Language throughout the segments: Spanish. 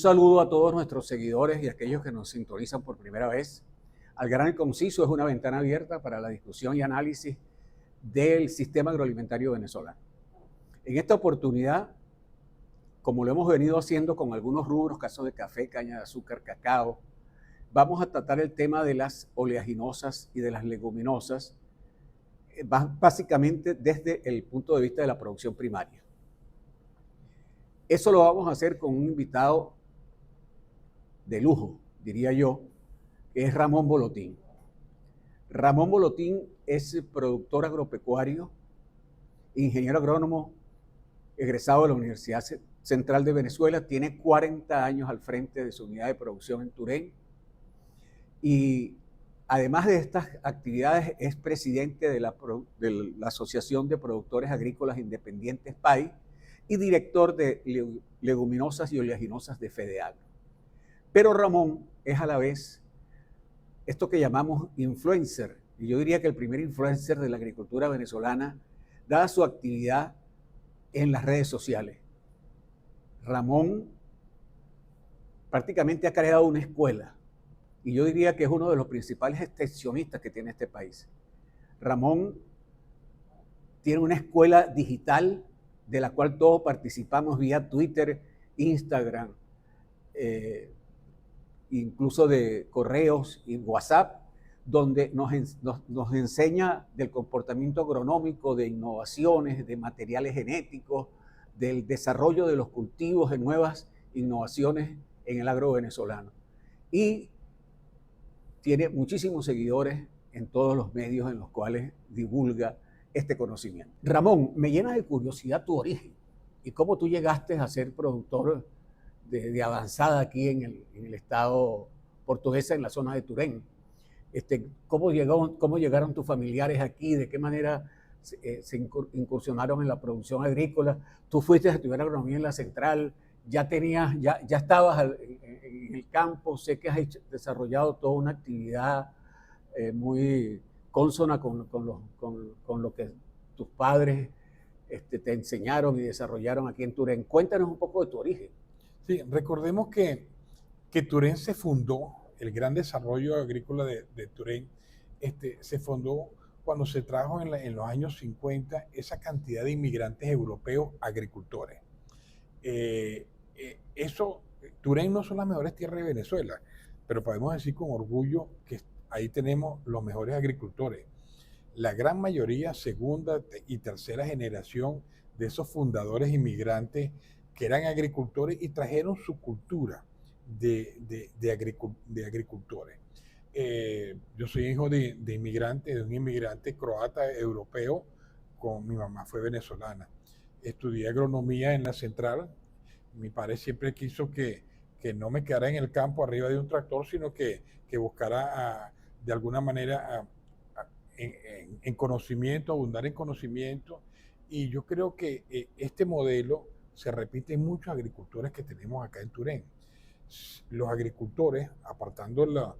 saludo a todos nuestros seguidores y a aquellos que nos sintonizan por primera vez. Al Grano y Conciso es una ventana abierta para la discusión y análisis del sistema agroalimentario venezolano. En esta oportunidad, como lo hemos venido haciendo con algunos rubros, casos de café, caña de azúcar, cacao, vamos a tratar el tema de las oleaginosas y de las leguminosas, básicamente desde el punto de vista de la producción primaria. Eso lo vamos a hacer con un invitado de lujo, diría yo, que es Ramón Bolotín. Ramón Bolotín es productor agropecuario, ingeniero agrónomo, egresado de la Universidad Central de Venezuela, tiene 40 años al frente de su unidad de producción en Turén y además de estas actividades es presidente de la Asociación de Productores Agrícolas Independientes PAI y director de leguminosas y oleaginosas de FedeAgro. Pero Ramón es a la vez esto que llamamos influencer, y yo diría que el primer influencer de la agricultura venezolana, dada su actividad en las redes sociales. Ramón prácticamente ha creado una escuela, y yo diría que es uno de los principales extensionistas que tiene este país. Ramón tiene una escuela digital de la cual todos participamos vía Twitter, Instagram, incluso de correos y WhatsApp, donde nos enseña del comportamiento agronómico, de innovaciones, de materiales genéticos, del desarrollo de los cultivos, de nuevas innovaciones en el agro venezolano. Y tiene muchísimos seguidores en todos los medios en los cuales divulga este conocimiento. Ramón, me llena de curiosidad tu origen y cómo tú llegaste a ser productor de avanzada aquí en el estado portuguesa, en la zona de Turén. ¿Cómo llegaron tus familiares aquí? ¿De qué manera se incursionaron en la producción agrícola? Tú fuiste a estudiar agronomía en la Central, ya estabas en el campo, sé que has desarrollado toda una actividad muy consona con lo que tus padres te enseñaron y desarrollaron aquí en Turén. Cuéntanos un poco de tu origen. Sí, recordemos que Turén se fundó, el gran desarrollo agrícola de Turén, se fundó cuando se trajo en los años 50 esa cantidad de inmigrantes europeos agricultores. Turén no son las mejores tierras de Venezuela, pero podemos decir con orgullo que ahí tenemos los mejores agricultores. La gran mayoría, segunda y tercera generación de esos fundadores inmigrantes que eran agricultores y trajeron su cultura de agricultores. Yo soy hijo de un inmigrante croata europeo, mi mamá fue venezolana. Estudié agronomía en la Central. Mi padre siempre quiso que no me quedara en el campo arriba de un tractor, sino que buscara de alguna manera en conocimiento, abundar en conocimiento. Y yo creo que este modelo se repite en muchos agricultores que tenemos acá en Turén. Los agricultores, apartando los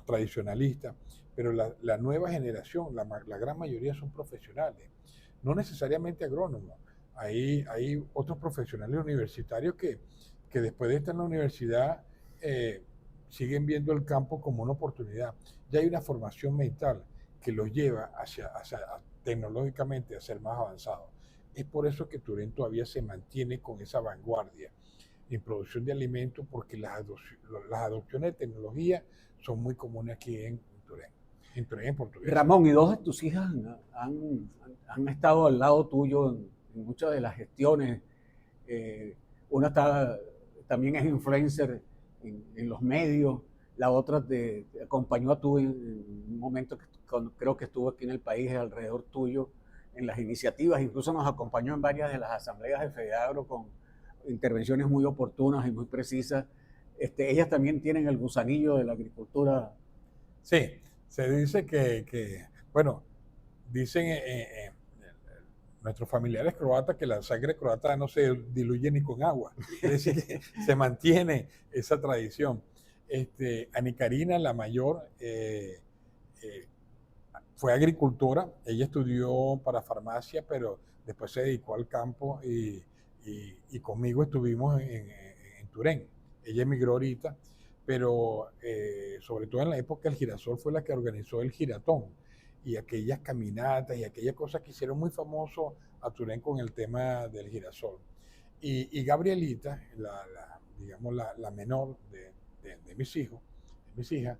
tradicionalistas, pero la nueva generación, la gran mayoría son profesionales, no necesariamente agrónomos. Hay otros profesionales universitarios que después de estar en la universidad siguen viendo el campo como una oportunidad. Ya hay una formación mental que los lleva tecnológicamente a ser más avanzados. Es por eso que Turén todavía se mantiene con esa vanguardia en producción de alimentos, porque las adopciones de tecnología son muy comunes aquí en Turén, en Portuguesa. Ramón, y dos de tus hijas han estado al lado tuyo en muchas de las gestiones. Una también es influencer en los medios, la otra te acompañó a tú en un momento que creo que estuvo aquí en el país alrededor tuyo en las iniciativas, incluso nos acompañó en varias de las asambleas de FedeAgro con intervenciones muy oportunas y muy precisas. Ellas también tienen el gusanillo de la agricultura. Sí, se dice bueno, dicen nuestros familiares croatas que la sangre croata no se diluye ni con agua, es decir, que se mantiene esa tradición. Ani Karina, la mayor, fue agricultora, ella estudió para farmacia, pero después se dedicó al campo y conmigo estuvimos en Turén. Ella emigró ahorita, pero sobre todo en la época del girasol fue la que organizó el giratón y aquellas caminatas y aquellas cosas que hicieron muy famoso a Turén con el tema del girasol. Y Gabrielita, digamos la menor de mis hijos, de mis hijas,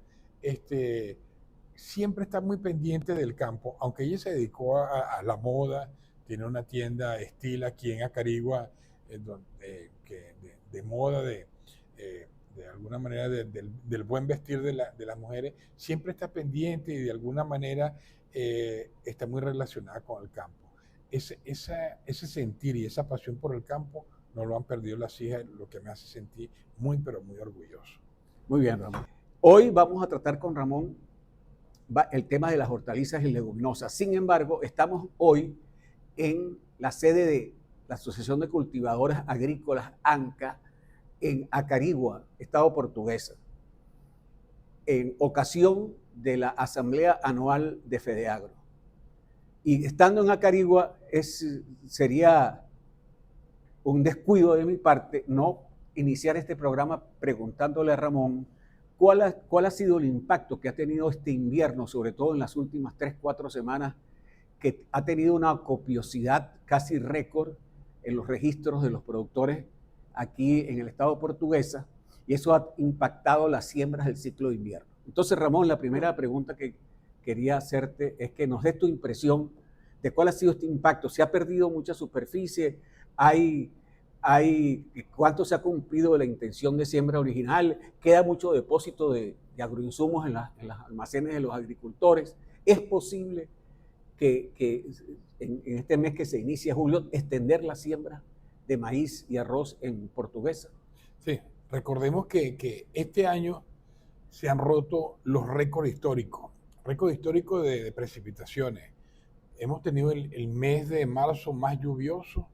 siempre está muy pendiente del campo, aunque ella se dedicó a la moda, tiene una tienda Estila aquí en Acarigua, de moda, de alguna manera del buen vestir de las mujeres, siempre está pendiente y de alguna manera está muy relacionada con el campo. Ese sentir y esa pasión por el campo no lo han perdido las hijas, lo que me hace sentir muy, pero muy orgulloso. Muy bien, Ramón. Hoy vamos a tratar con Ramón el tema de las hortalizas y leguminosas. Sin embargo, estamos hoy en la sede de la Asociación de Cultivadoras Agrícolas, ANCA, en Acarigua, Estado Portuguesa, en ocasión de la Asamblea Anual de FEDEAGRO. Y estando en Acarigua, sería un descuido de mi parte no iniciar este programa preguntándole a Ramón cuál ha sido el impacto que ha tenido este invierno, sobre todo en las últimas 3-4 semanas, que ha tenido una copiosidad casi récord en los registros de los productores aquí en el estado portuguesa, y eso ha impactado las siembras del ciclo de invierno. Entonces, Ramón, la primera pregunta que quería hacerte es que nos des tu impresión de cuál ha sido este impacto. ¿Se ha perdido mucha superficie? ¿Cuánto se ha cumplido de la intención de siembra original? ¿Queda mucho depósito de agroinsumos en los almacenes de los agricultores? ¿Es posible que en este mes que se inicia julio extender la siembra de maíz y arroz en Portuguesa? Sí, recordemos que este año se han roto los récords históricos de precipitaciones. Hemos tenido el mes de marzo más lluvioso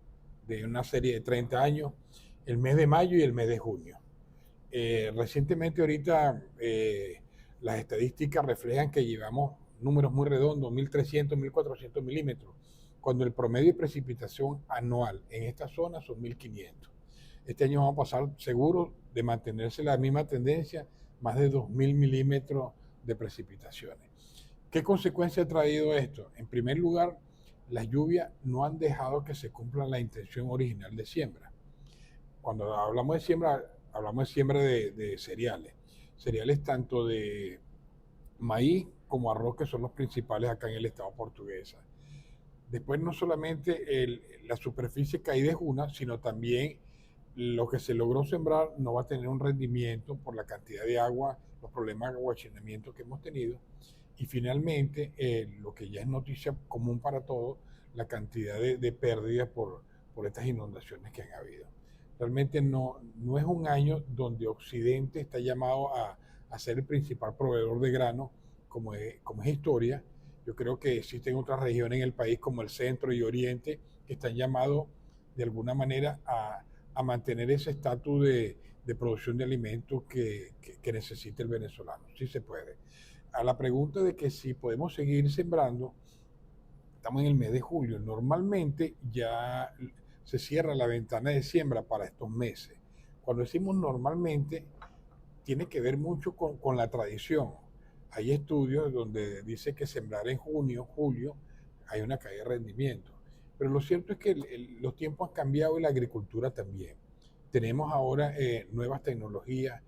de una serie de 30 años, el mes de mayo y el mes de junio. Recientemente ahorita las estadísticas reflejan que llevamos números muy redondos, 1.300, 1.400 milímetros, cuando el promedio de precipitación anual en esta zona son 1.500. Este año vamos a pasar seguros de mantenerse la misma tendencia, más de 2.000 milímetros de precipitaciones. ¿Qué consecuencia ha traído esto? En primer lugar, las lluvias no han dejado que se cumpla la intención original de siembra. Cuando hablamos de siembra de cereales. Cereales tanto de maíz como arroz, que son los principales acá en el estado portuguesa. Después no solamente la superficie caída es una, sino también lo que se logró sembrar no va a tener un rendimiento por la cantidad de agua, los problemas de aguachinamiento que hemos tenido. Y finalmente, lo que ya es noticia común para todos, la cantidad de pérdidas por estas inundaciones que han habido. Realmente no es un año donde Occidente está llamado a ser el principal proveedor de grano, como es historia. Yo creo que existen otras regiones en el país, como el centro y oriente, que están llamados de alguna manera a mantener ese estatus de producción de alimentos que necesita el venezolano. Sí se puede. A la pregunta de que si podemos seguir sembrando, estamos en el mes de julio. Normalmente ya se cierra la ventana de siembra para estos meses. Cuando decimos normalmente, tiene que ver mucho con la tradición. Hay estudios donde dice que sembrar en junio, julio, hay una caída de rendimiento. Pero lo cierto es que los tiempos han cambiado y la agricultura también. Tenemos ahora nuevas tecnologías.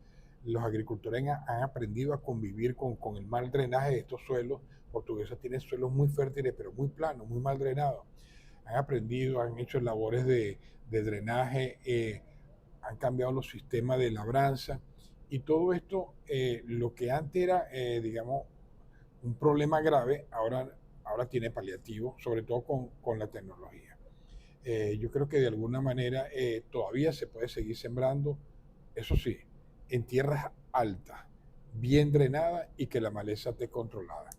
Los agricultores han aprendido a convivir con el mal drenaje de estos suelos. Portuguesa tiene suelos muy fértiles, pero muy planos, muy mal drenados. Han aprendido, han hecho labores de drenaje, han cambiado los sistemas de labranza. Y todo esto, lo que antes era, digamos, un problema grave, ahora tiene paliativo, sobre todo con la tecnología. Yo creo que de alguna manera todavía se puede seguir sembrando, eso sí, en tierras altas, bien drenadas y que la maleza esté controlada.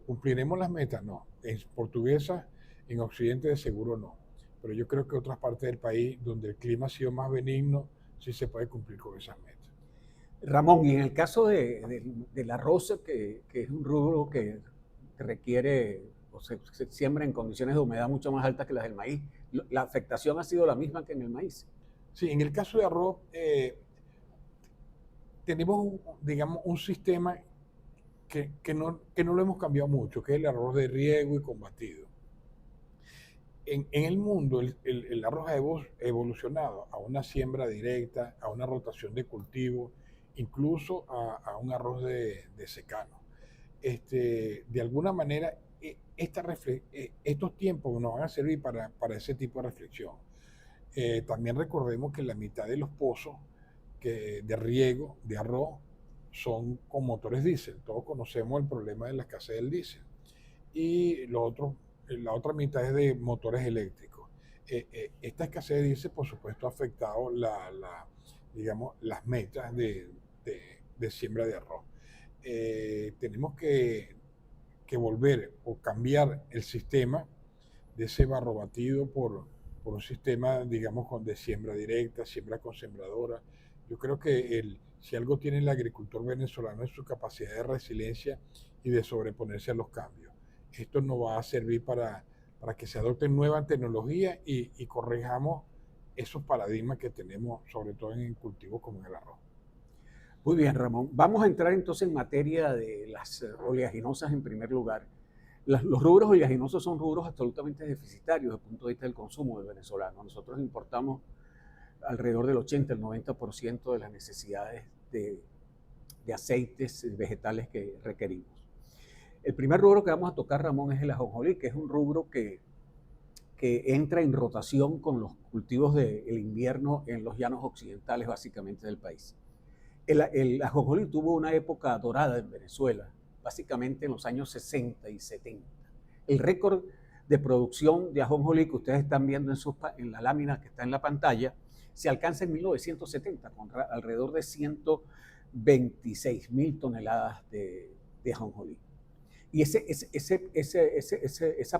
¿Cumpliremos las metas? No. En Portuguesa, en Occidente de seguro no. Pero yo creo que otras partes del país donde el clima ha sido más benigno, sí se puede cumplir con esas metas. Ramón, y en el caso del arroz, que es un rubro que requiere o se siembra en condiciones de humedad mucho más altas que las del maíz, ¿la afectación ha sido la misma que en el maíz? Sí, en el caso de arroz, tenemos, digamos, un sistema que no lo hemos cambiado mucho, que es el arroz de riego y combatido. En el mundo, el arroz ha evolucionado a una siembra directa, a una rotación de cultivo, incluso a un arroz de secano. De alguna manera, estos tiempos nos van a servir para ese tipo de reflexión. También recordemos que la mitad de los pozos de riego de arroz son con motores diésel. Todos conocemos el problema de la escasez del diésel. Y la otra mitad es de motores eléctricos. Esta escasez de diésel, por supuesto, ha afectado digamos, las metas de siembra de arroz. Tenemos que volver o cambiar el sistema de ese barro batido por un sistema, digamos, de siembra directa, siembra con sembradora. Yo creo que si algo tiene el agricultor venezolano es su capacidad de resiliencia y de sobreponerse a los cambios. Esto nos va a servir para que se adopten nuevas tecnologías y corrijamos esos paradigmas que tenemos, sobre todo en cultivos como en el arroz. Muy bien, Ramón. Vamos a entrar entonces en materia de las oleaginosas en primer lugar. Los rubros oleaginosos son rubros absolutamente deficitarios desde el punto de vista del consumo del venezolano. Nosotros importamos alrededor del 80, el 90% de las necesidades de aceites vegetales que requerimos. El primer rubro que vamos a tocar, Ramón, es el ajonjolí, que es un rubro que entra en rotación con los cultivos del invierno en los llanos occidentales, básicamente, del país. El ajonjolí tuvo una época dorada en Venezuela, básicamente en los años 60 y 70. El récord de producción de ajonjolí que ustedes están viendo en la lámina que está en la pantalla se alcanza en 1970, con alrededor de 126.000 toneladas de ajonjolí. Y esa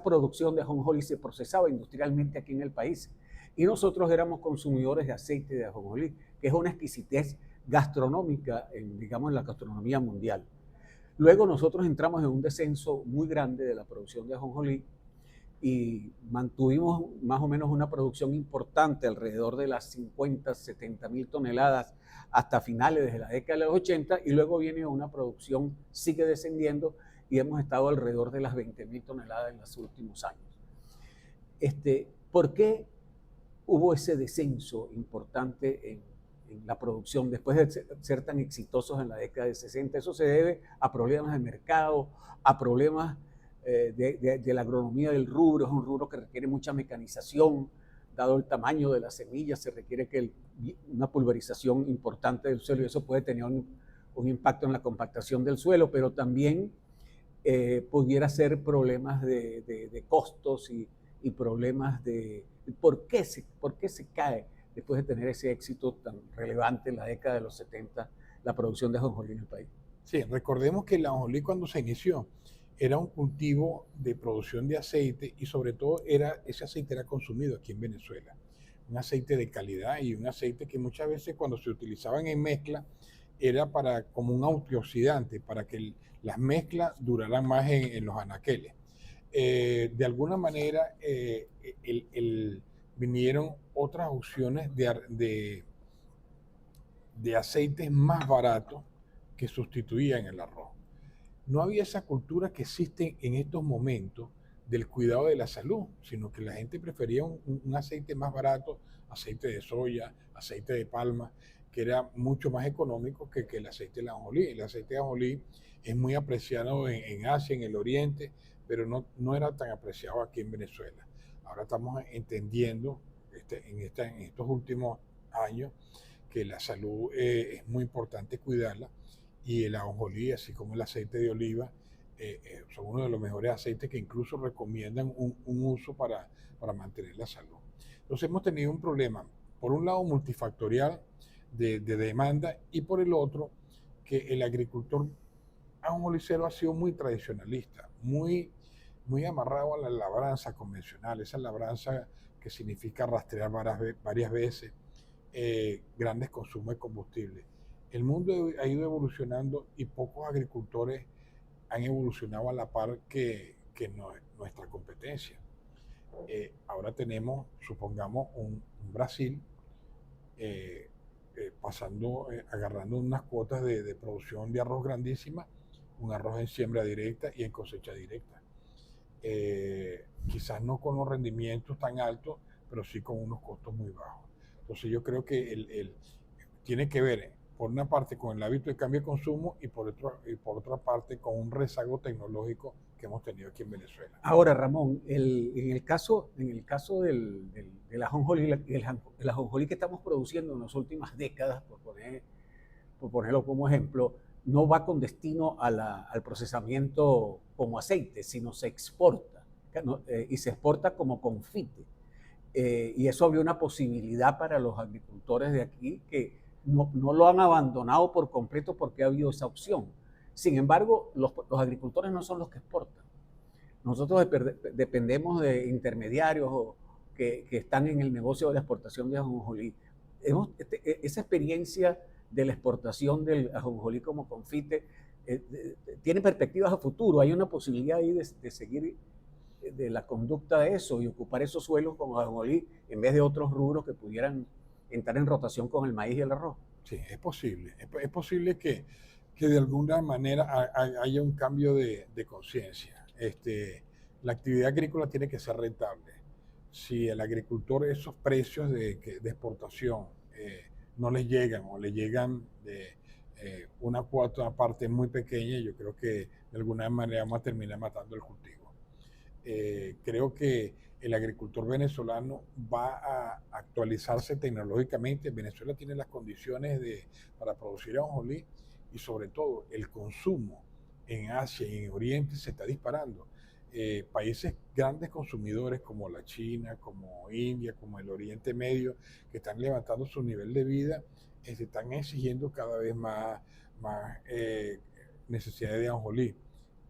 producción de ajonjolí se procesaba industrialmente aquí en el país. Y nosotros éramos consumidores de aceite de ajonjolí, que es una exquisitez gastronómica, digamos, en la gastronomía mundial. Luego nosotros entramos en un descenso muy grande de la producción de ajonjolí y mantuvimos más o menos una producción importante, alrededor de las 50, 70.000 toneladas hasta finales de la década de los 80, y luego viene una producción, sigue descendiendo, y hemos estado alrededor de las 20.000 toneladas en los últimos años. ¿Por qué hubo ese descenso importante en la producción después de ser tan exitosos en la década de 60? Eso se debe a problemas de mercado, a problemas de la agronomía del rubro. Es un rubro que requiere mucha mecanización, dado el tamaño de las semillas, se requiere una pulverización importante del suelo, y eso puede tener un impacto en la compactación del suelo, pero también pudiera ser problemas de costos y problemas de por qué se cae después de tener ese éxito tan relevante en la década de los 70, la producción de ajonjolí en el país. Sí, recordemos que el ajonjolí, cuando se inició, era un cultivo de producción de aceite, y sobre todo ese aceite era consumido aquí en Venezuela. Un aceite de calidad, y un aceite que muchas veces, cuando se utilizaban en mezcla, era como un antioxidante, para que las mezclas duraran más en los anaqueles. De alguna manera, vinieron otras opciones de aceites más baratos que sustituían el arroz. No había esa cultura que existe en estos momentos del cuidado de la salud, sino que la gente prefería un aceite más barato, aceite de soya, aceite de palma, que era mucho más económico que el aceite de ajonjolí. El aceite de ajonjolí es muy apreciado en Asia, en el Oriente, pero no era tan apreciado aquí en Venezuela. Ahora estamos entendiendo en estos últimos años que la salud es muy importante cuidarla, y el ajonjolí, así como el aceite de oliva, son uno de los mejores aceites que incluso recomiendan un uso para mantener la salud. Entonces hemos tenido un problema, por un lado multifactorial de demanda, y por el otro que el agricultor ajonjolicero ha sido muy tradicionalista, muy amarrado a la labranza convencional, esa labranza que significa rastrear varias veces, grandes consumos de combustible. El mundo ha ido evolucionando, y pocos agricultores han evolucionado a la par que nuestra competencia. Ahora tenemos, supongamos, un Brasil agarrando unas cuotas de producción de arroz grandísimas, un arroz en siembra directa y en cosecha directa. Quizás no con los rendimientos tan altos, pero sí con unos costos muy bajos. Entonces yo creo que tiene que ver, por una parte, con el hábito de cambio de consumo y por otra parte, con un rezago tecnológico que hemos tenido aquí en Venezuela. Ahora, Ramón, en el caso del ajonjolí, el ajonjolí que estamos produciendo en las últimas décadas, por ponerlo como ejemplo, no va con destino al procesamiento como aceite, sino se exporta, ¿no? Y se exporta como confite. Y eso abrió una posibilidad para los agricultores de aquí que no lo han abandonado por completo porque ha habido esa opción. Sin embargo, los agricultores no son los que exportan. Nosotros dependemos de intermediarios que están en el negocio de la exportación de ajonjolí. Esa experiencia de la exportación del ajonjolí como confite tiene perspectivas a futuro. Hay una posibilidad ahí de seguir de la conducta de eso y ocupar esos suelos con ajonjolí en vez de otros rubros que pudieran entrar en rotación con el maíz y el arroz. Sí, es posible. Es posible que de alguna manera haya un cambio de conciencia. La actividad agrícola tiene que ser rentable. Si el agricultor esos precios de exportación no les llegan o le llegan de una cuota parte muy pequeña, yo creo que de alguna manera vamos a terminar matando el cultivo. Creo que el agricultor venezolano va a actualizarse tecnológicamente. Venezuela tiene las condiciones para producir ajonjolí y sobre todo el consumo en Asia y en Oriente se está disparando. Países grandes consumidores como la China, como India, como el Oriente Medio, que están levantando su nivel de vida, están exigiendo cada vez más necesidades de ajonjolí.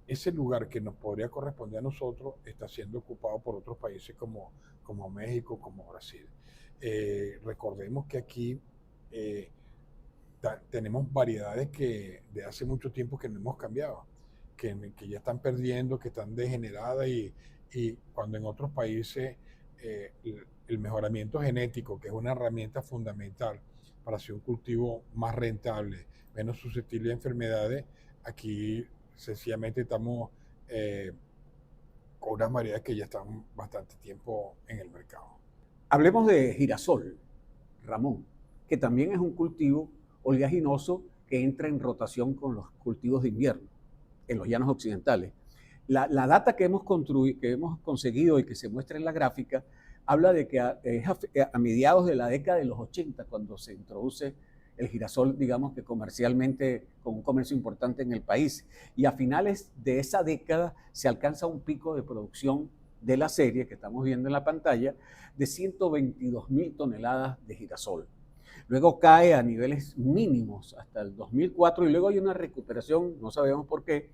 Ese lugar que nos podría corresponder a nosotros está siendo ocupado por otros países como México, como Brasil. Recordemos que aquí tenemos variedades que de hace mucho tiempo que no hemos cambiado, que ya están perdiendo, que están degeneradas y cuando en otros países el mejoramiento genético, que es una herramienta fundamental para hacer un cultivo más rentable, menos susceptible a enfermedades, aquí sencillamente estamos con unas variedades que ya están bastante tiempo en el mercado. Hablemos de girasol, Ramón, que también es un cultivo oleaginoso que entra en rotación con los cultivos de invierno en los llanos occidentales. La data que hemos conseguido y que se muestra en la gráfica habla de que a mediados de la década de los 80, cuando se introduce el girasol, digamos que comercialmente, con un comercio importante en el país. Y a finales de esa década se alcanza un pico de producción de la serie que estamos viendo en la pantalla de 122.000 toneladas de girasol. Luego cae a niveles mínimos hasta el 2004 y luego hay una recuperación, no sabemos por qué,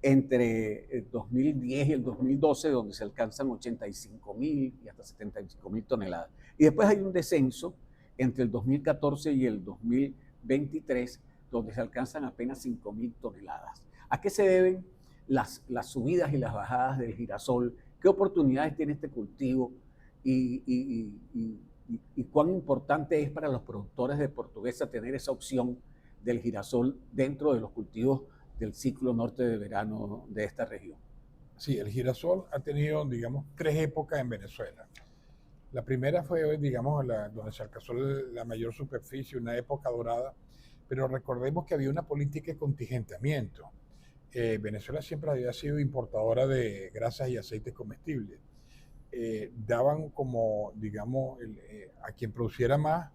entre el 2010 y el 2012, donde se alcanzan 85.000 y hasta 75.000 toneladas. Y después hay un descenso entre el 2014 y el 2023, donde se alcanzan apenas 5.000 toneladas. ¿A qué se deben las subidas y las bajadas del girasol? ¿Qué oportunidades tiene este cultivo? Y cuán importante es para los productores de Portuguesa tener esa opción del girasol dentro de los cultivos del ciclo norte de verano de esta región. Sí, el girasol ha tenido, digamos, 3 épocas en Venezuela. La primera fue, digamos, donde se alcanzó la mayor superficie, una época dorada, pero recordemos que había una política de contingentamiento. Venezuela siempre había sido importadora de grasas y aceites comestibles. Daban como, digamos, a quien produciera más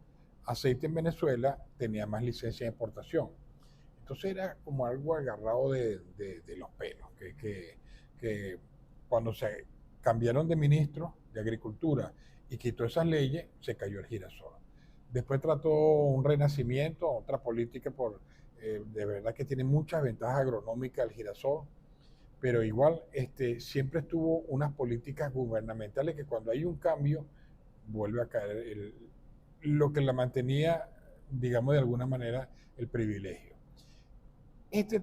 aceite en Venezuela tenía más licencia de exportación. Entonces era como algo agarrado de los pelos, que cuando se cambiaron de ministro de Agricultura y quitó esas leyes, se cayó el girasol. Después trató un renacimiento, otra política, de verdad que tiene muchas ventajas agronómicas el girasol, pero igual siempre estuvo unas políticas gubernamentales que cuando hay un cambio vuelve a caer lo que la mantenía, digamos, de alguna manera el privilegio. Esta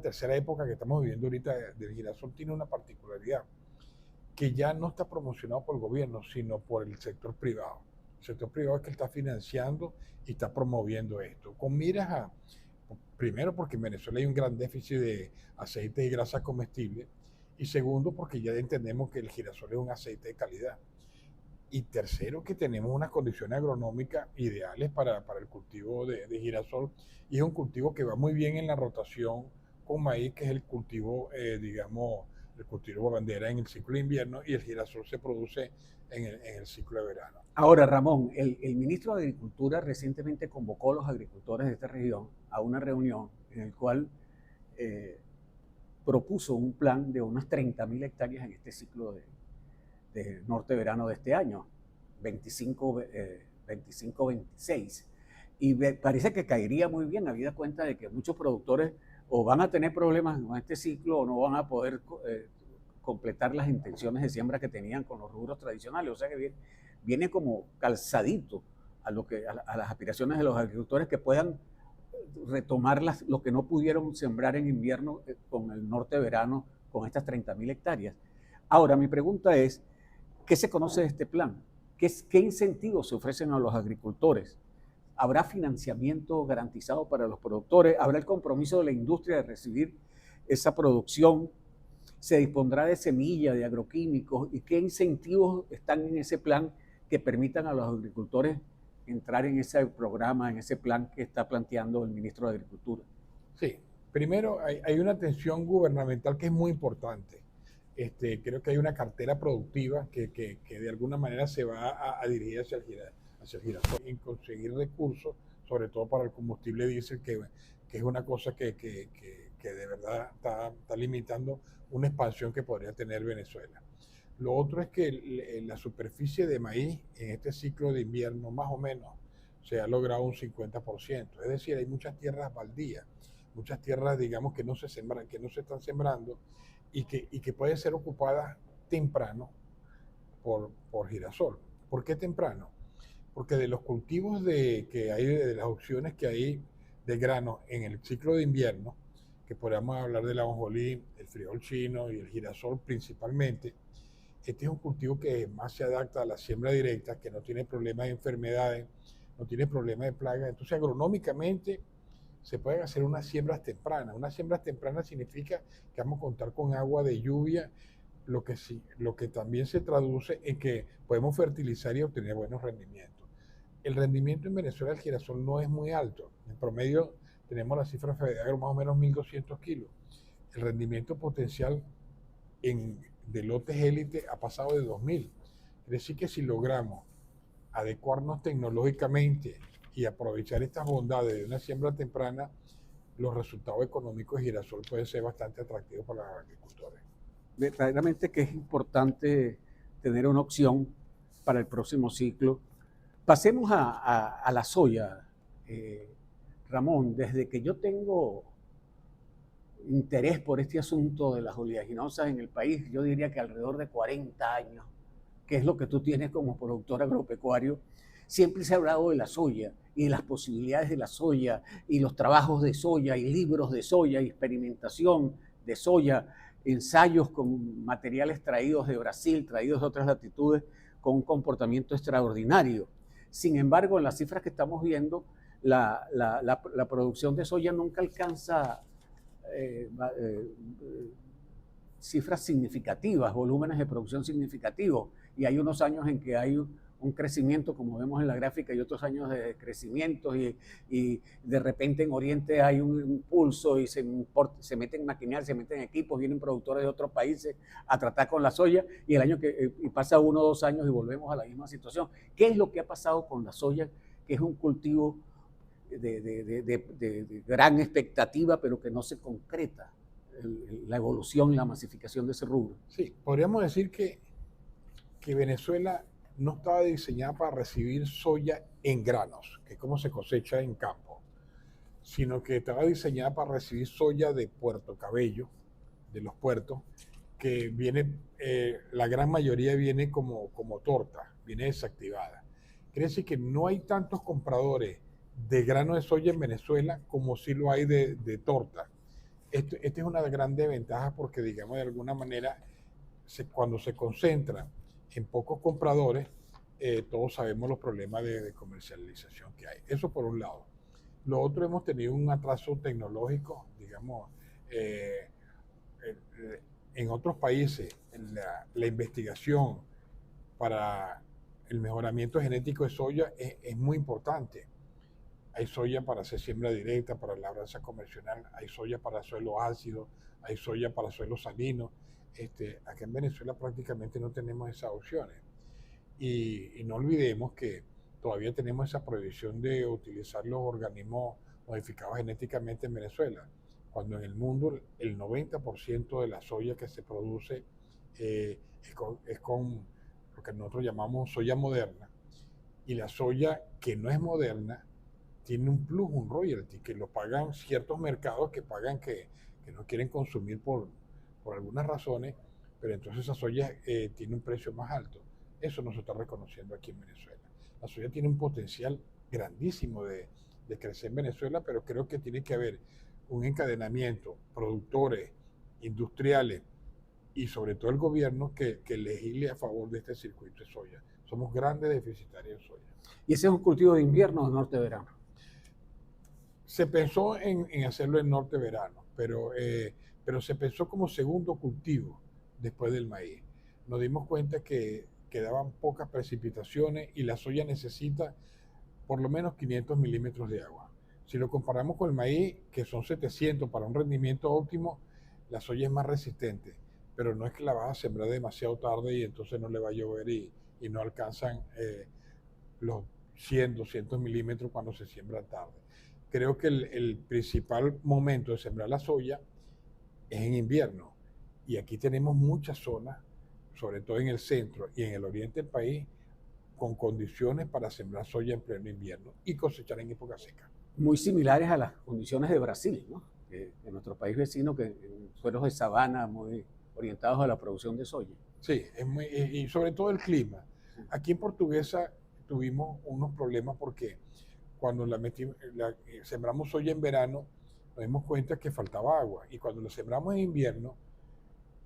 tercera época que estamos viviendo ahorita del girasol tiene una particularidad, que ya no está promocionado por el gobierno, sino por el sector privado. El sector privado es que está financiando y está promoviendo esto. Con miras a, primero, porque en Venezuela hay un gran déficit de aceites y grasas comestibles. Y segundo, porque ya entendemos que el girasol es un aceite de calidad. Y tercero, que tenemos unas condiciones agronómicas ideales para el cultivo de girasol. Y es un cultivo que va muy bien en la rotación con maíz, que es el cultivo, digamos, el cultivo bandera en el ciclo de invierno, y el girasol se produce en el ciclo de verano. Ahora, Ramón, el ministro de Agricultura recientemente convocó a los agricultores de esta región a una reunión en el cual propuso un plan de unas 30.000 hectáreas en este ciclo de norte-verano de este año, 25-26. Y parece que caería muy bien, habida cuenta de que muchos productores o van a tener problemas con este ciclo o no van a poder completar las intenciones de siembra que tenían con los rubros tradicionales. O sea que viene como calzadito a las aspiraciones de los agricultores que puedan retomar lo que no pudieron sembrar en invierno con el norte verano, con estas 30.000 hectáreas. Ahora, mi pregunta es, ¿qué se conoce de este plan? ¿Qué incentivos se ofrecen a los agricultores? ¿Habrá financiamiento garantizado para los productores? ¿Habrá el compromiso de la industria de recibir esa producción? ¿Se dispondrá de semilla, de agroquímicos? ¿Y qué incentivos están en ese plan que permitan a los agricultores entrar en ese programa, en ese plan que está planteando el ministro de Agricultura? Sí, primero hay una atención gubernamental que es muy importante. Creo que hay una cartera productiva que de alguna manera se va a dirigir hacia el girasol, en conseguir recursos, sobre todo para el combustible diésel, que es una cosa que de verdad está limitando una expansión que podría tener Venezuela. Lo otro es que la superficie de maíz en este ciclo de invierno más o menos se ha logrado un 50%. Es decir, hay muchas tierras baldías, muchas tierras, digamos, que no se están sembrando y que pueden ser ocupadas temprano por girasol. ¿Por qué temprano? Porque de los cultivos que hay, de las opciones que hay de grano en el ciclo de invierno, que podríamos hablar del ajonjolí, el frijol chino y el girasol principalmente, este es un cultivo que más se adapta a la siembra directa, que no tiene problemas de enfermedades, no tiene problemas de plagas. Entonces, agronómicamente, se pueden hacer unas siembras tempranas. Unas siembras tempranas significa que vamos a contar con agua de lluvia, lo que también se traduce en que podemos fertilizar y obtener buenos rendimientos. El rendimiento en Venezuela del girasol no es muy alto. En promedio tenemos la cifra de agro más o menos 1.200 kilos. El rendimiento potencial de lotes élite ha pasado de 2.000. Es decir, que si logramos adecuarnos tecnológicamente y aprovechar estas bondades de una siembra temprana, los resultados económicos de girasol pueden ser bastante atractivos para los agricultores. Verdaderamente que es importante tener una opción para el próximo ciclo. Pasemos a la soya, Ramón. Desde que yo tengo interés por este asunto de las oleaginosas en el país, yo diría que alrededor de 40 años, que es lo que tú tienes como productor agropecuario, siempre se ha hablado de la soya y de las posibilidades de la soya y los trabajos de soya y libros de soya y experimentación de soya, ensayos con materiales traídos de Brasil, traídos de otras latitudes, con un comportamiento extraordinario. Sin embargo, en las cifras que estamos viendo, la producción de soya nunca alcanza cifras significativas, volúmenes de producción significativos, y hay unos años en que hay un crecimiento, como vemos en la gráfica, y otros años de crecimiento, y de repente en Oriente hay un impulso y se meten maquinaria, se meten equipos, vienen productores de otros países a tratar con la soya, y y pasa 1 o 2 años y volvemos a la misma situación. ¿Qué es lo que ha pasado con la soya, que es un cultivo de gran expectativa, pero que no se concreta la evolución y la masificación de ese rubro? Sí, podríamos decir que Venezuela no estaba diseñada para recibir soya en granos, que es como se cosecha en campo, sino que estaba diseñada para recibir soya de Puerto Cabello, de los puertos, que viene, la gran mayoría viene como torta, viene desactivada. Quiere decir que no hay tantos compradores de grano de soya en Venezuela como sí lo hay de torta. Esta es una gran desventaja porque, digamos, de alguna manera, cuando se concentra en pocos compradores, todos sabemos los problemas de comercialización que hay. Eso por un lado. Lo otro, hemos tenido un atraso tecnológico, digamos, en otros países, la investigación para el mejoramiento genético de soya es muy importante. Hay soya para hacer siembra directa, para labranza convencional, hay soya para suelos ácidos, hay soya para suelos salinos. Acá en Venezuela prácticamente no tenemos esas opciones. Y no olvidemos que todavía tenemos esa prohibición de utilizar los organismos modificados genéticamente en Venezuela, cuando en el mundo el 90% de la soya que se produce es con lo que nosotros llamamos soya moderna, y la soya que no es moderna tiene un plus, un royalty, que lo pagan ciertos mercados que pagan que no quieren consumir por algunas razones, pero entonces esa soya tiene un precio más alto. Eso no se está reconociendo aquí en Venezuela. La soya tiene un potencial grandísimo de crecer en Venezuela, pero creo que tiene que haber un encadenamiento, productores, industriales y sobre todo el gobierno que legisle a favor de este circuito de soya. Somos grandes deficitarios de soya. ¿Y ese es un cultivo de invierno o de norte-verano? Se pensó en hacerlo en norte-verano, pero se pensó como segundo cultivo después del maíz. Nos dimos cuenta que quedaban pocas precipitaciones y la soya necesita por lo menos 500 milímetros de agua. Si lo comparamos con el maíz, que son 700 para un rendimiento óptimo, la soya es más resistente, pero no es que la vas a sembrar demasiado tarde y entonces no le va a llover y no alcanzan los 100, 200 milímetros cuando se siembra tarde. Creo que el principal momento de sembrar la soya es en invierno, y aquí tenemos muchas zonas, sobre todo en el centro y en el oriente del país, con condiciones para sembrar soya en pleno invierno y cosechar en época seca. Muy similares a las condiciones de Brasil, ¿no? En nuestro país vecino, que en suelos de sabana muy orientados a la producción de soya. Sí, y sobre todo el clima. Aquí en Portuguesa tuvimos unos problemas porque cuando sembramos soya en verano, nos dimos cuenta que faltaba agua, y cuando la sembramos en invierno,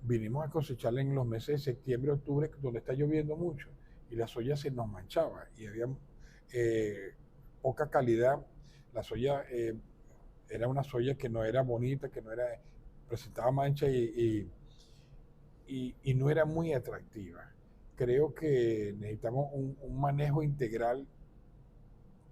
vinimos a cosecharla en los meses de septiembre, octubre, donde está lloviendo mucho, y la soya se nos manchaba y había poca calidad. La soya era una soya que no era bonita, que no era, presentaba mancha y no era muy atractiva. Creo que necesitamos un manejo integral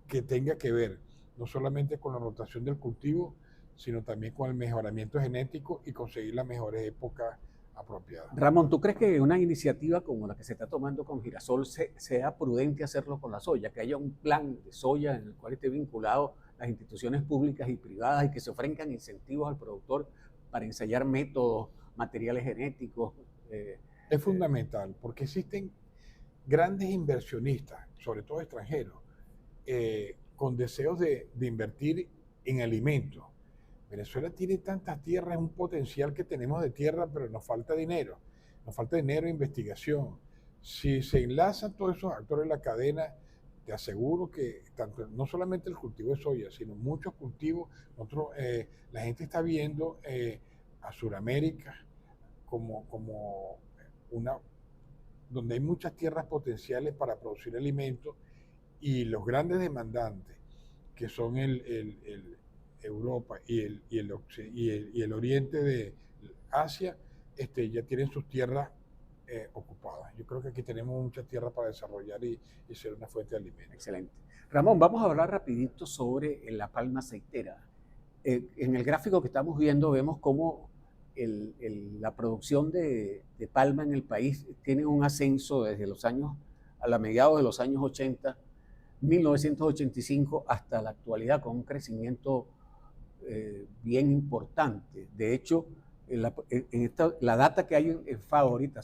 que tenga que ver no solamente con la rotación del cultivo, sino también con el mejoramiento genético y conseguir las mejores épocas apropiadas. Ramón, ¿tú crees que una iniciativa como la que se está tomando con Girasol sea prudente hacerlo con la soya? Que haya un plan de soya en el cual esté vinculado las instituciones públicas y privadas y que se ofrezcan incentivos al productor para ensayar métodos, materiales genéticos. Es fundamental, porque existen grandes inversionistas, sobre todo extranjeros, con deseos de invertir en alimentos. Venezuela tiene tantas tierras, un potencial que tenemos de tierra, pero nos falta dinero. Nos falta dinero e investigación. Si se enlazan todos esos actores en la cadena, te aseguro que no solamente el cultivo de soya, sino muchos cultivos, la gente está viendo a Sudamérica como donde hay muchas tierras potenciales para producir alimentos, y los grandes demandantes, que son Europa y el oriente de Asia, ya tienen sus tierras ocupadas. Yo creo que aquí tenemos mucha tierra para desarrollar y ser una fuente de alimentos. Excelente. Ramón, vamos a hablar rapidito sobre la palma aceitera. En el gráfico que estamos viendo vemos cómo la producción de palma en el país tiene un ascenso desde a mediados de los años 80, 1985, hasta la actualidad, con un crecimiento bien importante. De hecho, la data que hay en FAO ahorita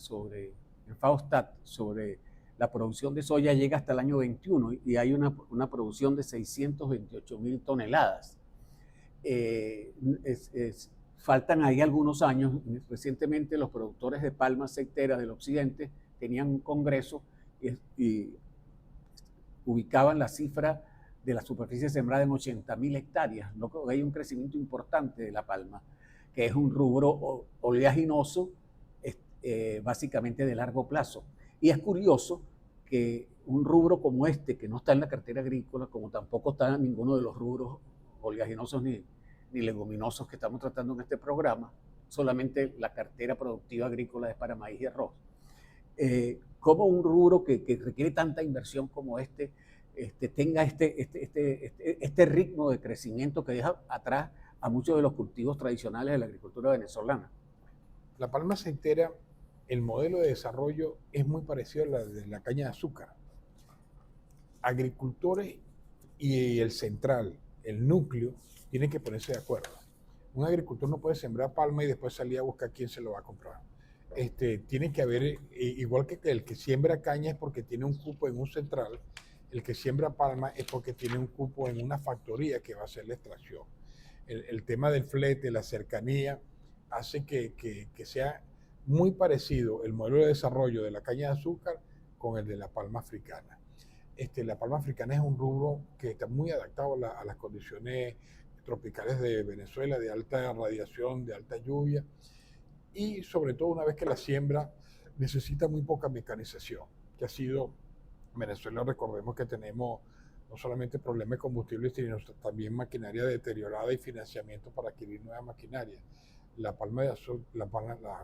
en FAO-Stat sobre la producción de soya llega hasta el año 21 y hay una producción de 628.000 toneladas. Faltan ahí algunos años. Recientemente los productores de palma aceitera del occidente tenían un congreso y ubicaban la cifra de la superficie sembrada en 80.000 hectáreas. Hay un crecimiento importante de la palma, que es un rubro oleaginoso, básicamente de largo plazo. Y es curioso que un rubro como este, que no está en la cartera agrícola, como tampoco está en ninguno de los rubros oleaginosos ni leguminosos que estamos tratando en este programa, solamente la cartera productiva agrícola es para maíz y arroz. Cómo un rubro que requiere tanta inversión como tenga este ritmo de crecimiento que deja atrás a muchos de los cultivos tradicionales de la agricultura venezolana. La palma aceitera, el modelo de desarrollo es muy parecido a la de la caña de azúcar. Agricultores y el central, el núcleo, tienen que ponerse de acuerdo. Un agricultor no puede sembrar palma y después salir a buscar quién se lo va a comprar. Tiene que haber, igual que el que siembra caña es porque tiene un cupo en un central, el que siembra palma es porque tiene un cupo en una factoría que va a hacer la extracción. El tema del flete, la cercanía, hace que sea muy parecido el modelo de desarrollo de la caña de azúcar con el de la palma africana. La palma africana es un rubro que está muy adaptado a las condiciones tropicales de Venezuela, de alta radiación, de alta lluvia, y sobre todo una vez que la siembra necesita muy poca mecanización, que ha sido, en Venezuela recordemos que tenemos no solamente problemas de combustible, sino también maquinaria deteriorada y financiamiento para adquirir nueva maquinaria. La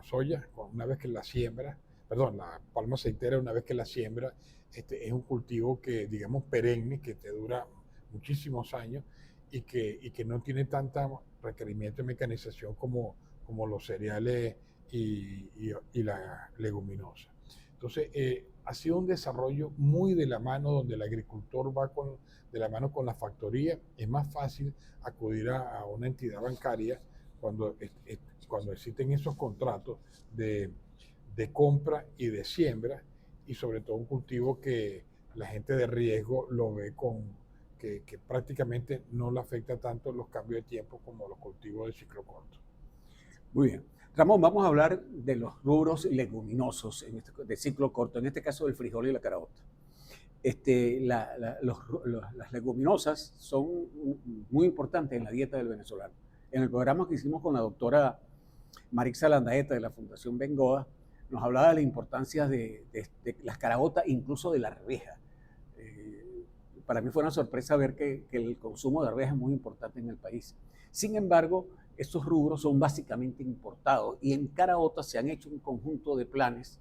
soya, una vez que la siembra, la palma aceitera, una vez que la siembra, es un cultivo que, digamos, perenne, que te dura muchísimos años y que no tiene tanta requerimiento de mecanización como los cereales y la leguminosa. Entonces, ha sido un desarrollo muy de la mano, donde el agricultor va de la mano con la factoría. Es más fácil acudir a una entidad bancaria cuando existen esos contratos de compra y de siembra, y sobre todo un cultivo que la gente de riesgo lo ve que prácticamente no le afecta tanto los cambios de tiempo como los cultivos de ciclo corto. Muy bien. Ramón, vamos a hablar de los rubros leguminosos de ciclo corto, en este caso del frijol y la caraota. Las leguminosas son muy importantes en la dieta del venezolano. En el programa que hicimos con la doctora Marixa Landaeta de la Fundación Bengoa, nos hablaba de la importancia de las caraotas, incluso de la arveja. Para mí fue una sorpresa ver que el consumo de arveja es muy importante en el país. Sin embargo, estos rubros son básicamente importados, y en caraotas se han hecho un conjunto de planes.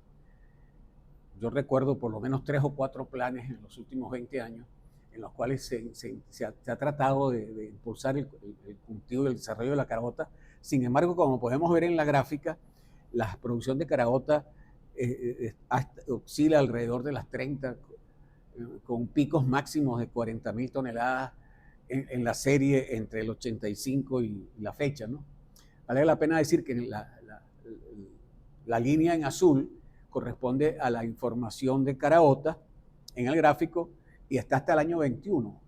Yo recuerdo por lo menos 3 o 4 planes en los últimos 20 años en los cuales se ha tratado de impulsar el cultivo y el desarrollo de la caraota. Sin embargo, como podemos ver en la gráfica, la producción de caraota oscila alrededor de las 30, con picos máximos de 40.000 toneladas en la serie entre el 85 y la fecha, ¿no? Vale la pena decir que la línea en azul corresponde a la información de caraota en el gráfico, y está hasta el año 21,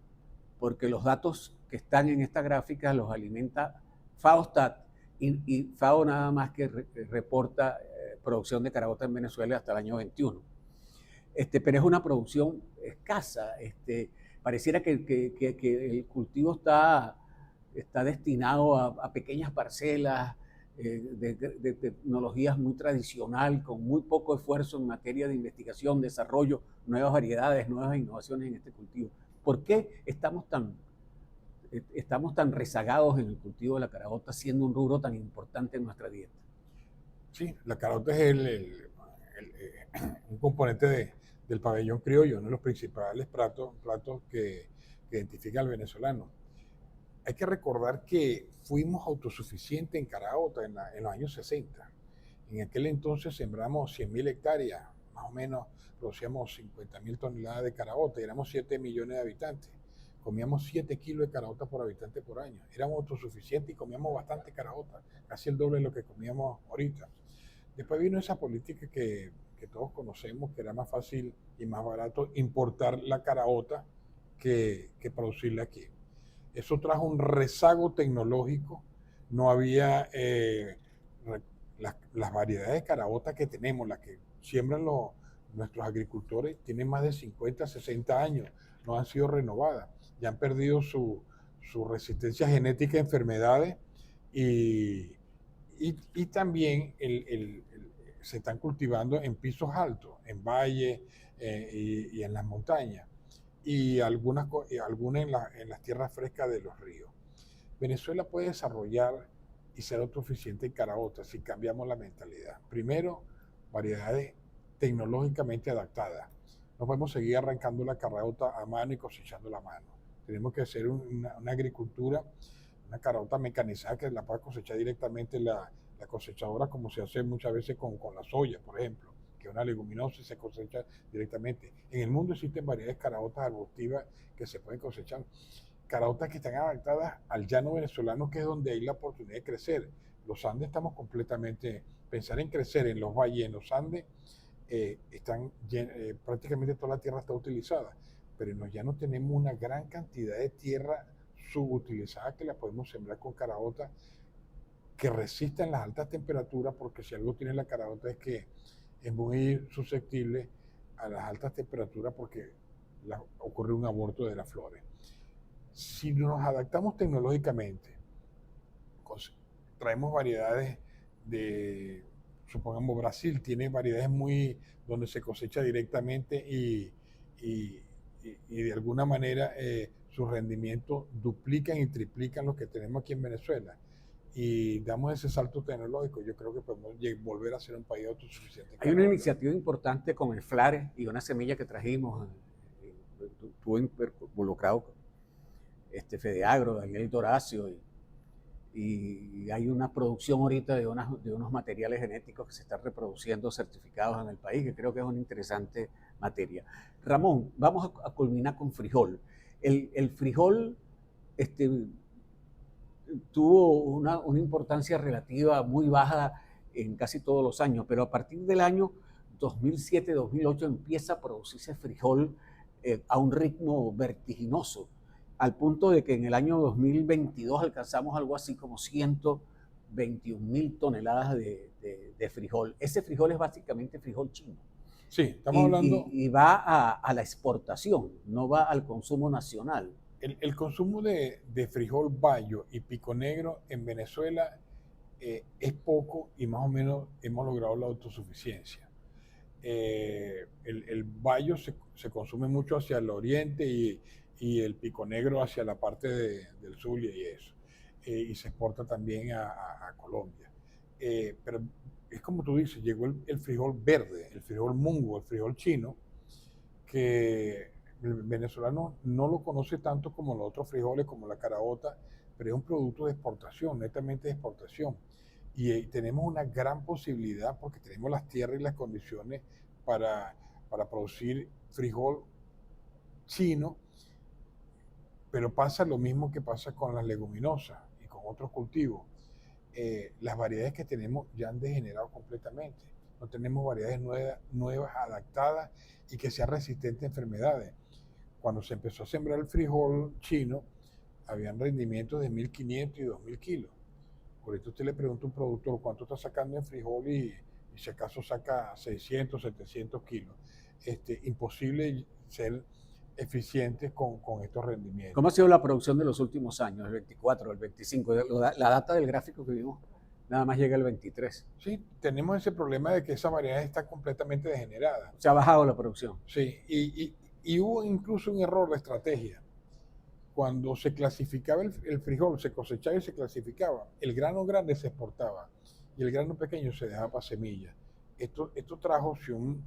porque los datos que están en esta gráfica los alimenta FAO-STAT, y FAO nada más que reporta producción de caraota en Venezuela hasta el año 21. Pero es una producción escasa. Pareciera que el cultivo está destinado a pequeñas parcelas de tecnologías muy tradicional, con muy poco esfuerzo en materia de investigación, desarrollo, nuevas variedades, nuevas innovaciones en este cultivo. ¿Por qué estamos tan rezagados en el cultivo de la caraota, siendo un rubro tan importante en nuestra dieta? Sí, la caraota es un componente del pabellón criollo, uno de los principales platos que identifica al venezolano. Hay que recordar que fuimos autosuficientes en caraota en los años 60. En aquel entonces sembramos 100.000 hectáreas, más o menos producíamos 50.000 toneladas de caraota, y éramos 7 millones de habitantes. Comíamos 7 kilos de caraota por habitante por año. Éramos autosuficientes y comíamos bastante caraota, casi el doble de lo que comíamos ahorita. Después vino esa política que todos conocemos, que era más fácil y más barato importar la caraota que producirla aquí. Eso trajo un rezago tecnológico. No había las variedades de caraota que tenemos, las que siembran nuestros agricultores, tienen más de 50, 60 años, no han sido renovadas, ya han perdido su resistencia genética a enfermedades, y también se están cultivando en pisos altos, en valles y en las montañas, y algunas en las tierras frescas de los ríos. Venezuela puede desarrollar y ser autosuficiente en caraotas si cambiamos la mentalidad. Primero, variedades tecnológicamente adaptadas. No podemos seguir arrancando la caraota a mano y cosechando la mano. Tenemos que hacer una agricultura, una caraota mecanizada que la pueda cosechar directamente la cosechadora, como se hace muchas veces con la soya, por ejemplo, que es una leguminosa y se cosecha directamente. En el mundo existen variedades de caraotas arbustivas que se pueden cosechar. Caraotas que están adaptadas al llano venezolano, que es donde hay la oportunidad de crecer. Los Andes estamos completamente, pensar en crecer en los valles, en los Andes, prácticamente toda la tierra está utilizada, pero en los llanos tenemos una gran cantidad de tierra subutilizada que la podemos sembrar con caraotas que resistan las altas temperaturas, porque si algo tiene la caraota es que es muy susceptible a las altas temperaturas porque ocurre un aborto de las flores. Si nos adaptamos tecnológicamente, traemos variedades supongamos Brasil tiene variedades donde se cosecha directamente y de alguna manera sus rendimientos duplican y triplican los que tenemos aquí en Venezuela. Y damos ese salto tecnológico, yo creo que podemos volver a ser un país autosuficiente. Hay una iniciativa importante con el FLARE y una semilla que trajimos, estuvo involucrado Fedeagro, Daniel Doracio, y hay una producción ahorita de unos materiales genéticos que se están reproduciendo certificados en el país, que creo que es una interesante materia. Ramón, vamos a culminar con frijol. El frijol tuvo una importancia relativa muy baja en casi todos los años, pero a partir del año 2007-2008 empieza a producirse frijol a un ritmo vertiginoso, al punto de que en el año 2022 alcanzamos algo así como 121.000 toneladas de frijol. Ese frijol es básicamente frijol chino. Sí, estamos hablando... Y va a la exportación, no va al consumo nacional. El consumo de frijol bayo y pico negro en Venezuela es poco y más o menos hemos logrado la autosuficiencia. El bayo se consume mucho hacia el oriente y el pico negro hacia la parte del Zulia y eso. Y se exporta también a Colombia. Pero es como tú dices, llegó el frijol verde, el frijol mungo, el frijol chino, que el venezolano no lo conoce tanto como los otros frijoles, como la caraota, pero es un producto de exportación, netamente de exportación. Y tenemos una gran posibilidad porque tenemos las tierras y las condiciones para producir frijol chino, pero pasa lo mismo que pasa con las leguminosas y con otros cultivos. Las variedades que tenemos ya han degenerado completamente. No tenemos variedades nuevas adaptadas y que sean resistentes a enfermedades. Cuando se empezó a sembrar el frijol chino, habían rendimientos de 1.500 y 2.000 kilos. Ahorita usted le pregunta a un productor cuánto está sacando en frijol y si acaso saca 600, 700 kilos. Imposible ser eficientes con estos rendimientos. ¿Cómo ha sido la producción de los últimos años, el 24, el 25? La data del gráfico que vimos nada más llega el 23. Sí, tenemos ese problema de que esa variedad está completamente degenerada. Se ha bajado la producción. Sí, y hubo incluso un error de estrategia. Cuando se clasificaba el frijol, se cosechaba y se clasificaba, el grano grande se exportaba y el grano pequeño se dejaba para semillas. Esto trajo, si un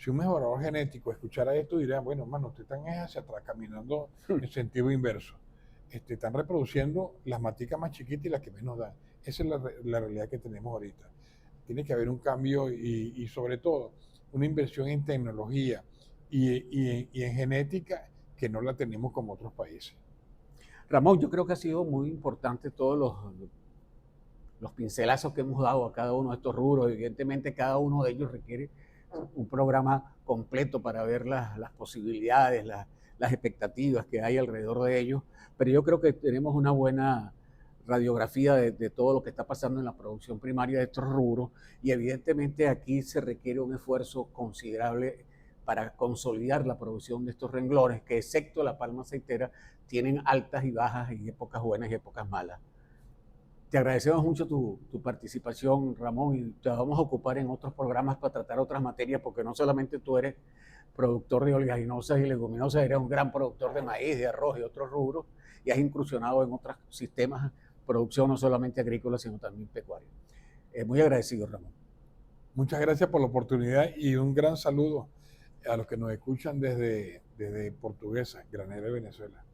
mejorador genético escuchara esto, diría, bueno, hermano, ustedes están hacia atrás, caminando en sentido inverso. Están reproduciendo las maticas más chiquitas y las que menos dan. Esa es la realidad que tenemos ahorita. Tiene que haber un cambio y sobre todo una inversión en tecnología y en genética que no la tenemos como otros países. Ramón, yo creo que ha sido muy importante todos los pincelazos que hemos dado a cada uno de estos rubros. Evidentemente cada uno de ellos requiere un programa completo para ver las posibilidades, las expectativas que hay alrededor de ellos, pero yo creo que tenemos una buena radiografía de todo lo que está pasando en la producción primaria de estos rubros, y evidentemente aquí se requiere un esfuerzo considerable para consolidar la producción de estos renglones que, excepto la palma aceitera, tienen altas y bajas y épocas buenas y épocas malas. Te agradecemos mucho tu participación, Ramón, y te vamos a ocupar en otros programas para tratar otras materias, porque no solamente tú eres productor de oleaginosas y leguminosas, eres un gran productor de maíz, de arroz y otros rubros, y has incursionado en otros sistemas de producción, no solamente agrícola, sino también pecuaria. Muy agradecido, Ramón. Muchas gracias por la oportunidad y un gran saludo a los que nos escuchan desde Portuguesa, Granera de Venezuela.